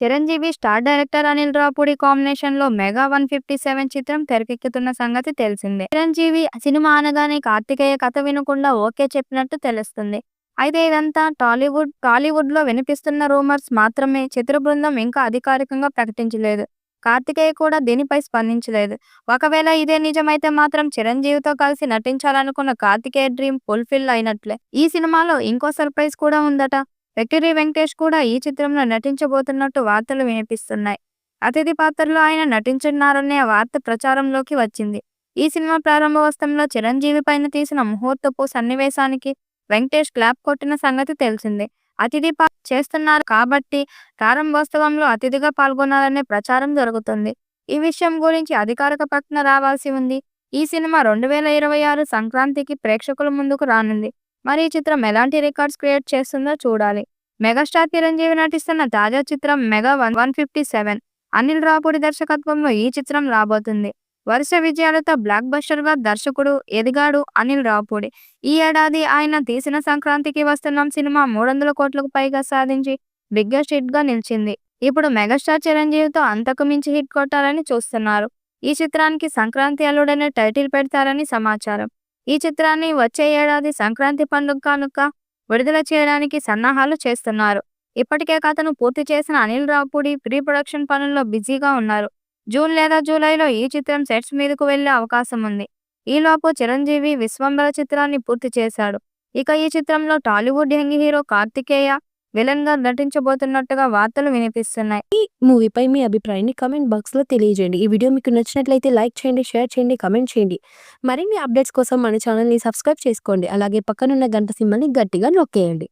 Chiranjeevi star director Anil Ravipudi కాంబినేషన్‌లో 'mega 157' చిత్రం తెరకెక్కుతున్న సంగతి తెలిసిందే. చిరంజీవి సినిమా అనగానే కార్తికేయ కథ వినకుండా ఓకే చెప్పినట్టు తెలుస్తుంది. అయితే ఇదంతా టాలీవుడ్‌లో వినిపిస్తున్న రూమర్స్ మాత్రమే. చిత్ర బృందం ఇంకా అధికారికంగా ప్రకటించలేదు. కార్తికేయ కూడా దీనిపై స్పందించలేదు. ఒకవేళ ఇదే నిజమైతే మాత్రం చిరంజీవితో కలిసి నటించాలనుకున్న కార్తికేయ డ్రీమ్ ఫుల్‌ఫిల్ అయినట్లే. ఈ సినిమాలో ఇంకో సర్ప్రైజ్ కూడా ఉందట. వెక్కిరి వెంకటేష్ కూడా ఈ చిత్రంలో నటించబోతున్నట్టు వార్తలు వినిపిస్తున్నాయి. అతిథి పాత్రలో ఆయన నటించనున్నారనే వార్త ప్రచారంలోకి వచ్చింది. ఈ సినిమా ప్రారంభోత్సవంలో చిరంజీవి పైన తీసిన ముహూర్తపు సన్నివేశానికి వెంకటేష్ క్లాప్ కొట్టిన సంగతి తెలిసిందే. అతిథి పాత్ర చేస్తున్నారు కాబట్టి ప్రారంభోత్సవంలో అతిథిగా పాల్గొనాలనే ప్రచారం జరుగుతుంది. ఈ విషయం గురించి అధికారిక ప్రకటన రావాల్సి ఉంది. ఈ సినిమా 2026 సంక్రాంతికి ప్రేక్షకుల ముందుకు రానుంది. మరి ఈ చిత్రం ఎలాంటి రికార్డ్స్ క్రియేట్ చేస్తుందో చూడాలి. మెగాస్టార్ చిరంజీవి నటిస్తున్న తాజా చిత్రం 'మెగా 157' అనిల్ రావుపూడి దర్శకత్వంలో ఈ చిత్రం రాబోతుంది. వరుస విజయాలతో బ్లాక్ బస్టర్‌గా దర్శకుడు ఎదిగాడు అనిల్ రావుపూడి. ఈ ఏడాది ఆయన తీసిన 'సంక్రాంతికి వస్తున్నాం' సినిమా 300 కోట్లకు పైగా సాధించి బిగ్గెస్ట్ హిట్‌గా నిలిచింది. ఇప్పుడు మెగాస్టార్ చిరంజీవితో అంతకు మించి హిట్ కొట్టాలని చూస్తున్నారు. ఈ చిత్రానికి 'సంక్రాంతి అల్లుడు' అనే టైటిల్ పెడతారని సమాచారం. ఈ చిత్రాన్ని వచ్చే ఏడాది సంక్రాంతి పండుగ కానుక విడుదల చేయడానికి సన్నాహాలు చేస్తున్నారు. ఇప్పటికే కథను పూర్తి చేసిన అనిల్ రావుపూడి ప్రీ ప్రొడక్షన్ పనుల్లో బిజీగా ఉన్నారు. జూన్ లేదా జూలైలో ఈ చిత్రం సెట్స్ మీదకు వెళ్లే అవకాశం ఉంది. ఈలోపు చిరంజీవి 'విశ్వంబర' చిత్రాన్ని పూర్తి చేశాడు. ఇక ఈ చిత్రంలో టాలీవుడ్ యంగ్ హీరో కార్తికేయ విలన్‌గా నటించబోతున్నట్టుగా వార్తలు వినిపిస్తున్నాయి. ఈ మూవీపై మీ అభిప్రాయాన్ని కామెంట్ బాక్స్‌లో తెలియజేయండి. ఈ వీడియో మీకు నచ్చినట్లయితే లైక్ చేయండి, షేర్ చేయండి, కామెంట్ చేయండి. మరిన్ని అప్డేట్స్ కోసం మన ఛానల్‌ని సబ్స్క్రైబ్ చేసుకోండి. అలాగే పక్కనున్న గంట సింబల్‌ని గట్టిగా నొక్కేయండి.